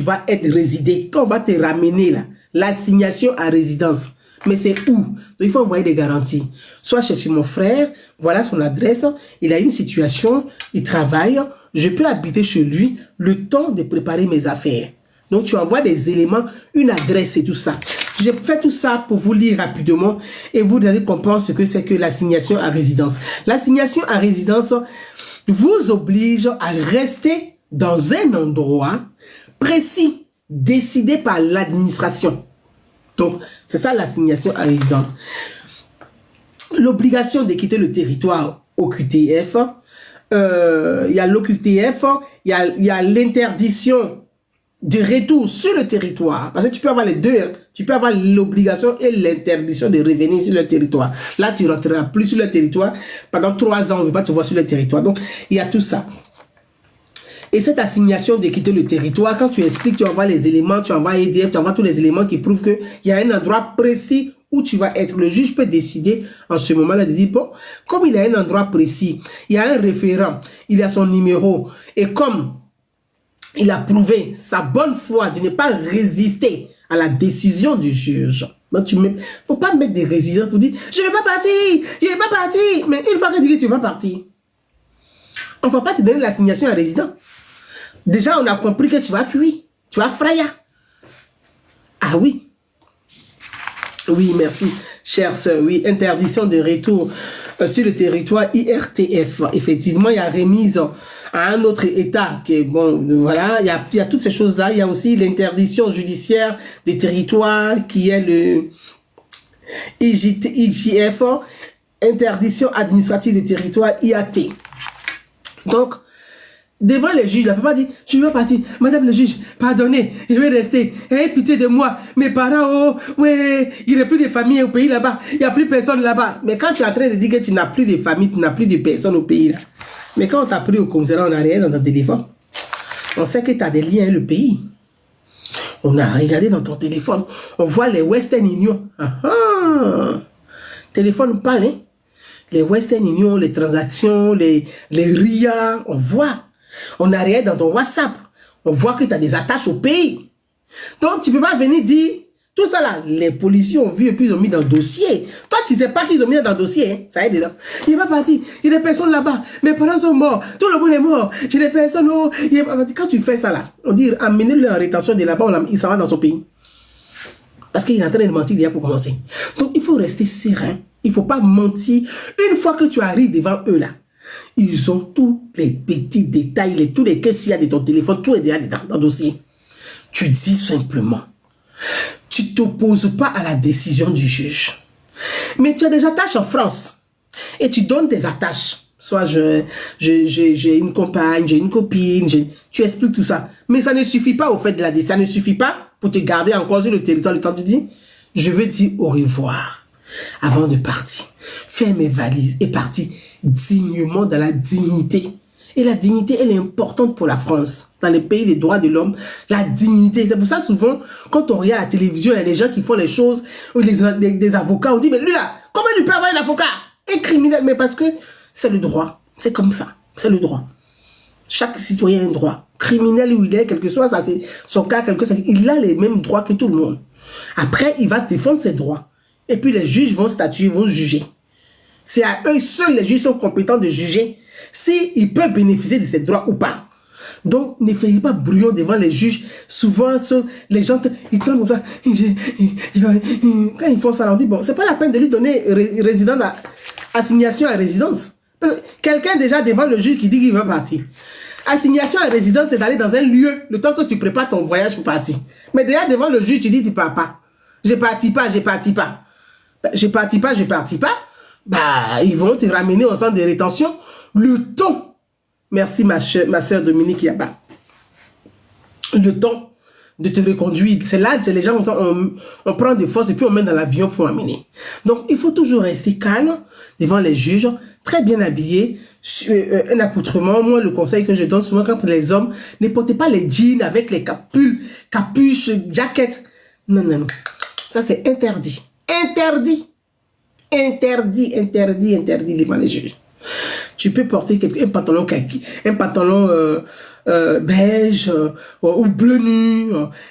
vas être résidé, quand on va te ramener là, l'assignation à résidence. Mais c'est où? Donc, il faut envoyer des garanties. Soit chez mon frère, voilà son adresse, il a une situation, il travaille, je peux habiter chez lui le temps de préparer mes affaires. Donc, tu envoies des éléments, une adresse et tout ça. J'ai fait tout ça pour vous lire rapidement et vous allez comprendre ce que c'est que l'assignation à résidence. L'assignation à résidence vous oblige à rester dans un endroit précis, décidé par l'administration. Donc, c'est ça l'assignation à résidence. L'obligation de quitter le territoire au QTF, il y a l'OQTF, il y a l'interdiction de retour sur le territoire. Parce que tu peux avoir les deux. Hein. Tu peux avoir l'obligation et l'interdiction de revenir sur le territoire. Là, tu ne rentreras plus sur le territoire. Pendant 3 ans, on ne veut pas te voir sur le territoire. Donc, il y a tout ça. Et cette assignation de quitter le territoire, quand tu expliques, tu envoies les éléments, tu envoies EDF, tu envoies tous les éléments qui prouvent qu'il y a un endroit précis où tu vas être. Le juge peut décider en ce moment-là de dire, bon, comme il y a un endroit précis, il y a un référent, il a son numéro, et comme il a prouvé sa bonne foi de ne pas résister à la décision du juge. Donc, il ne faut pas mettre des résistances pour dire, je ne vais pas partir, je ne vais pas partir. Mais une fois que tu dis que tu ne vas pas partir, on ne va pas te donner l'assignation à résident. Déjà, on a compris que tu vas fuir. Tu vas fraya. Ah oui. Oui, merci, chère sœur. Oui, interdiction de retour sur le territoire IRTF. Effectivement, il y a remise à un autre État. Qui est, bon, voilà, il y a toutes ces choses-là. Il y a aussi l'interdiction judiciaire des territoires qui est le IJF, interdiction administrative des territoires IAT. Donc, devant les juges, la papa dit, je vais partir. Madame le juge, pardonnez, je vais rester. Ayez pitié de moi. Mes parents, oh, ouais, il n'y a plus de famille au pays là-bas. Il n'y a plus personne là-bas. Mais quand tu es en train de dire que tu n'as plus de famille, tu n'as plus de personnes au pays là. Mais quand on t'a pris au commissariat, on n'a rien dans ton téléphone. On sait que tu as des liens avec le pays. On a regardé dans ton téléphone. On voit les Western Union. Téléphone parle, hein? Les Western Union, les transactions, les RIA, on voit. On a rien dans ton WhatsApp. On voit que tu as des attaches au pays. Donc, tu ne peux pas venir dire, tout ça là, les policiers ont vu et puis ils ont mis dans le dossier. Toi, tu ne sais pas qu'ils ont mis dans le dossier. Hein? Ça y est, dedans. Il va partir. Il y a des personnes là-bas. Mes parents sont morts. Tout le monde est mort. J'ai des personnes. Oh, quand tu fais ça là, on dit, amenez-le en rétention de là-bas, il s'en va dans son pays. Parce qu'il est en train de mentir déjà pour commencer. Donc, il faut rester serein. Il ne faut pas mentir. Une fois que tu arrives devant eux là, ils ont tous les petits détails, tous les caisses qu'il y a de ton téléphone, tout est déjà dans le dossier. Tu dis simplement, tu ne t'opposes pas à la décision du juge. Mais tu as des attaches en France et tu donnes tes attaches. Soit j'ai une compagne, j'ai une copine, tu expliques tout ça. Mais ça ne suffit pas au fait de la décision. Ça ne suffit pas pour te garder encore sur le territoire. Le temps de dire, je veux dire au revoir. Avant de partir, faire mes valises et partir dignement dans la dignité. Et la dignité, elle est importante pour la France. Dans les pays des droits de l'homme, la dignité. C'est pour ça, souvent, quand on regarde la télévision, il y a des gens qui font les choses, ou des avocats, on dit, mais lui là, comment il peut avoir un avocat? Un criminel, mais parce que c'est le droit. C'est comme ça. C'est le droit. Chaque citoyen a un droit. Criminel où il est, quel que soit ça, c'est son cas, il a les mêmes droits que tout le monde. Après, il va défendre ses droits. Et puis les juges vont statuer, vont juger. C'est à eux seuls, les juges sont compétents de juger s'ils peuvent bénéficier de ces droits ou pas. Donc, ne faites pas brouillon devant les juges. Souvent, les gens, ils tremblent comme ça. Quand ils font ça, on dit, bon, c'est pas la peine de lui donner résident assignation à résidence. Quelqu'un déjà devant le juge qui dit qu'il va partir. Assignation à résidence, c'est d'aller dans un lieu, le temps que tu prépares ton voyage pour partir. Mais déjà devant le juge, tu dis, tu ne pars pas. Je ne partis pas, je ne partis pas. Je ne partis pas, je ne partis pas. Bah, ils vont te ramener au centre de rétention le temps. Merci ma soeur Dominique Yaba. Le temps de te reconduire. C'est là, c'est les gens, on prend des forces et puis on met dans l'avion pour amener. Donc, il faut toujours rester calme devant les juges, très bien habillé, un accoutrement. Moi, le conseil que je donne souvent quand pour les hommes, ne portez pas les jeans avec les capuches, jaquettes. Non, non, non. Ça, c'est interdit. Interdit. Interdit devant les juges. tu peux porter un pantalon kaki, un pantalon beige ou bleu nu,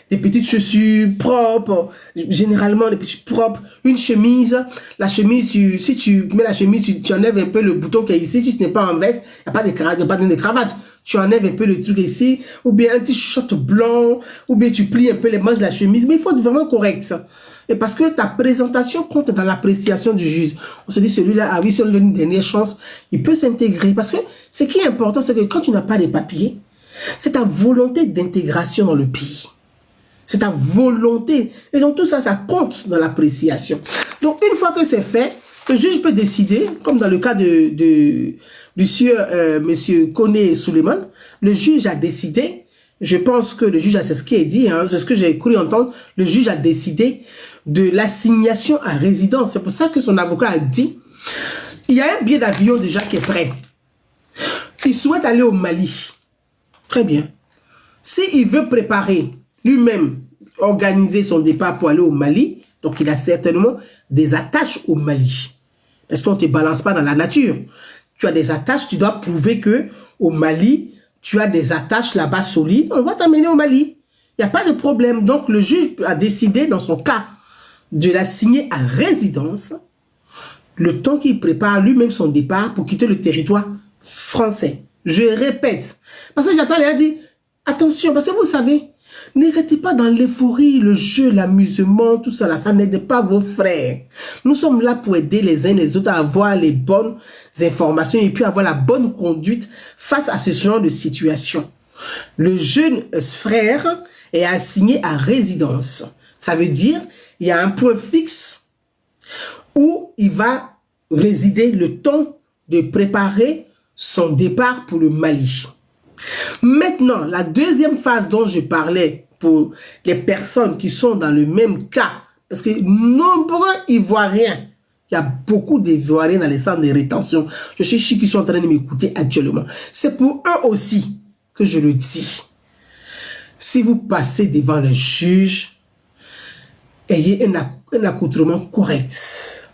des petites chaussures propres, généralement des petites propres, une chemise. La chemise, si tu mets la chemise, tu enlèves un peu le bouton qui est ici. Si tu n'es pas en veste, il n'y a pas de cravate. Tu enlèves un peu le truc ici, ou bien un t-shirt blanc, ou bien tu plies un peu les manches de la chemise. Mais il faut être vraiment correct, ça. Et parce que ta présentation compte dans l'appréciation du juge. On se dit, celui-là, ah oui, si on lui donne une dernière chance, il peut s'intégrer. Parce que ce qui est important, c'est que quand tu n'as pas les papiers, c'est ta volonté d'intégration dans le pays. C'est ta volonté. Et donc tout ça, ça compte dans l'appréciation. Donc une fois que c'est fait, le juge peut décider, comme dans le cas du sieur monsieur Koné Suleiman, le juge a décidé, je pense que le juge, c'est ce qui est dit, hein, c'est ce que j'ai cru entendre, le juge a décidé de l'assignation à résidence. C'est pour ça que son avocat a dit, il y a un billet d'avion déjà qui est prêt. Il souhaite aller au Mali. Très bien. S'il veut préparer lui-même, organiser son départ pour aller au Mali, donc il a certainement des attaches au Mali. Parce qu'on ne te balance pas dans la nature. Tu as des attaches, tu dois prouver que au Mali, tu as des attaches là-bas solides, on va t'amener au Mali. Il n'y a pas de problème. Donc le juge a décidé, dans son cas, de l'assigner à résidence le temps qu'il prépare lui-même son départ pour quitter le territoire français. Je répète, parce que j'attends, il a dit, attention, parce que vous savez, n'arrêtez pas dans l'euphorie, le jeu, l'amusement, tout ça, là, ça n'aide pas vos frères. Nous sommes là pour aider les uns les autres à avoir les bonnes informations et puis avoir la bonne conduite face à ce genre de situation. Le jeune frère est assigné à résidence. Ça veut dire, il y a un point fixe où il va résider le temps de préparer son départ pour le Mali. Maintenant, la deuxième phase dont je parlais pour les personnes qui sont dans le même cas, parce que nombreux Ivoiriens, il y a beaucoup d'Ivoiriens dans les centres de rétention, je suis sûr qu'ils sont en train de m'écouter actuellement. C'est pour eux aussi que je le dis. Si vous passez devant le juge, ayez un accoutrement correct.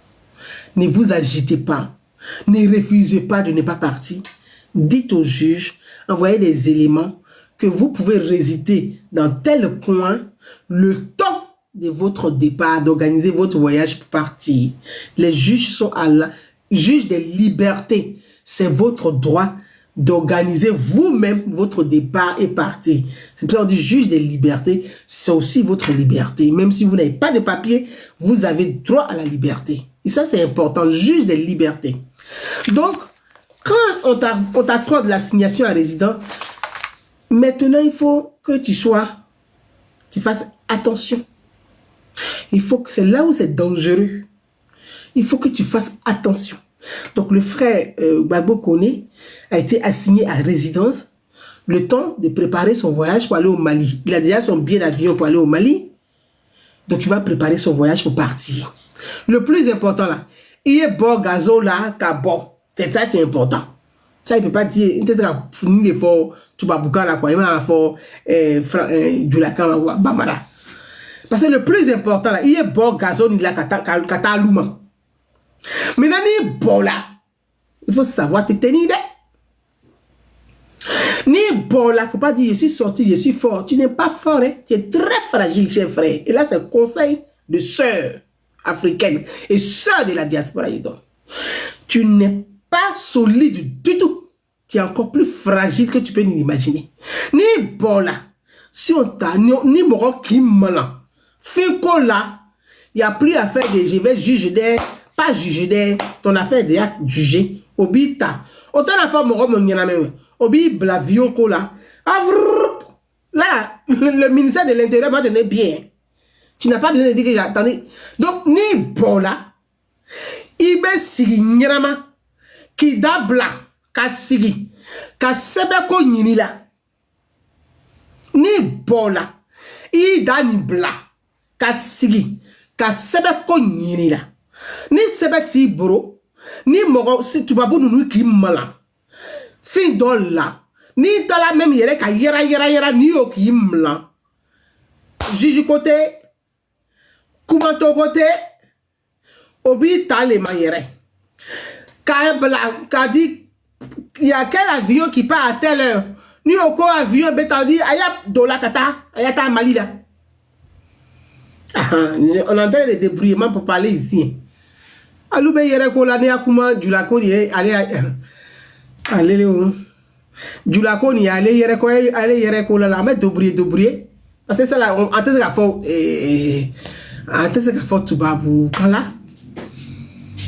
Ne vous agitez pas. Ne refusez pas de ne pas partir. Dites au juge, envoyez les éléments que vous pouvez résider dans tel coin le temps de votre départ, d'organiser votre voyage pour partir. Les juges sont à la juge des libertés. C'est votre droit d'organiser vous-même votre départ et partir. C'est pour ça qu'on dit juge des libertés, c'est aussi votre liberté. Même si vous n'avez pas de papier, vous avez droit à la liberté. Et ça, c'est important, juge des libertés. Donc, quand on t'accorde l'assignation à résident, maintenant, il faut que tu fasses attention. Il faut que c'est là où c'est dangereux. Il faut que tu fasses attention. Donc, le frère Gbagbo Koné a été assigné à résidence le temps de préparer son voyage pour aller au Mali. Il a déjà son billet d'avion pour aller au Mali. Donc, il va préparer son voyage pour partir. Le plus important là, il est bon gazo là, bon. C'est ça qui est important. Ça, il ne peut pas dire, il peut finir l'effort, tu vas bouger là, quoi, il va faire du lacan, Bamara. Parce que le plus important là, il est bon gazo, il a katalouma. Maintenant, il est bon là. Il faut savoir te tenir là. Ni bon là, il ne faut pas dire, je suis sorti, je suis fort. Tu n'es pas fort, hein? Tu es très fragile, cher frère. Et là, c'est le conseil de sœurs africaines et sœurs de la diaspora. Tu n'es pas solide du tout. Tu es encore plus fragile que tu peux l'imaginer. Ni bon là, si on t'a, ni moro qui malin. Fait qu'on là, il n'y a plus à faire des, je vais juger des, pas juger des, ton affaire déjà jugée. Obita. Autant la femme moro mon yana même. Obi blavion ko là. Là, le ministère de l'Intérieur va tenir bien. Tu n'as pas besoin de dire que j'attendais. Donc, ni bon là, il be sigi nyama ki dabla ka sigi ka sebe ko nyini la ni bola i da ni bla ka sigi ka sebe ko nyini la ni sebe ti bro ni mogo si tubabu nunu ki mala fin dolla ni tala même yere ka yera ni o ki mla jiji côté kumanto côté obi tale mayere ka bla ka di il y a quel avion qui part à telle heure? Ni au quoi avion, bétandi, aya dola kata, aya ta Mali là. On est en train de débrouillement pour parler ici. Alou be yere ko la ne akuma julako ni allez Léo. Julako ni allez yere ko la mais débrouiller. Parce que ça là, on entend ça faut tubabu quand là.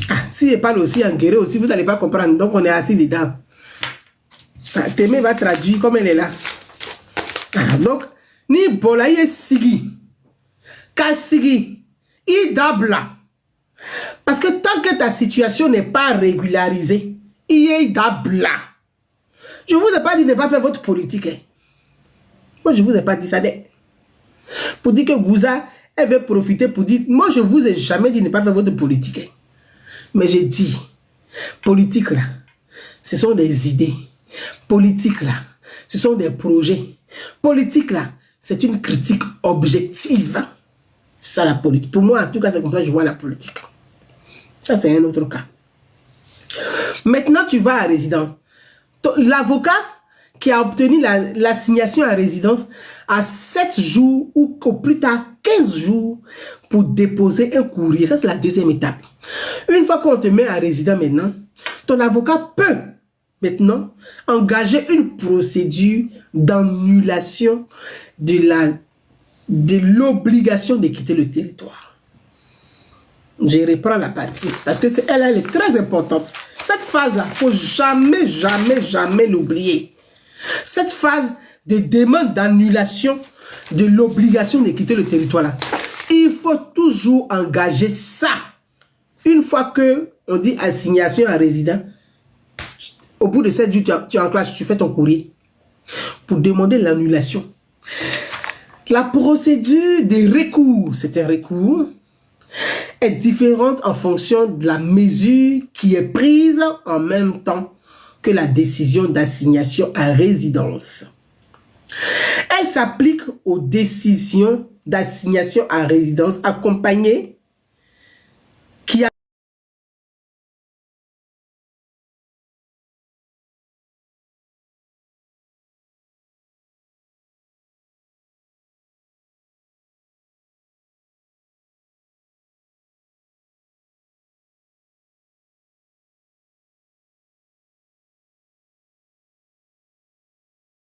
Ah, si il parle aussi en guerre aussi, vous n'allez pas comprendre. Donc on est assis dedans. Ah, Témé va traduire comme elle est là. Ah, donc, ni bolaye sigi. Kasigi. Idabla. Parce que tant que ta situation n'est pas régularisée, il est idabla. Je ne vous ai pas dit de ne pas faire votre politique. Hein. Moi, je ne vous ai pas dit ça. Pour dire que Gouza, elle veut profiter pour dire, moi, je ne vous ai jamais dit de ne pas faire votre politique. Hein. Mais j'ai dit, politique là, ce sont des idées. Politique là, ce sont des projets. Politique là, c'est une critique objective. C'est ça la politique. Pour moi, en tout cas, c'est comme ça que je vois la politique. Ça, c'est un autre cas. Maintenant, tu vas à résidence. L'avocat qui a obtenu l'assignation à résidence a 7 jours ou au plus tard 15 jours pour déposer un courrier. Ça, c'est la deuxième étape. Une fois qu'on te met à résidence maintenant, ton avocat peut maintenant engager une procédure d'annulation de l'obligation de quitter le territoire. Je reprends la partie parce que elle est très importante. Cette phase-là, il ne faut jamais l'oublier. Cette phase de demande d'annulation de l'obligation de quitter le territoire-là, il faut toujours engager ça. Une fois que on dit assignation à résident, au bout de 7 jours, tu es en classe, tu fais ton courrier pour demander l'annulation. La procédure de recours, c'est un recours, est différente en fonction de la mesure qui est prise en même temps que la décision d'assignation à résidence. Elle s'applique aux décisions d'assignation à résidence accompagnées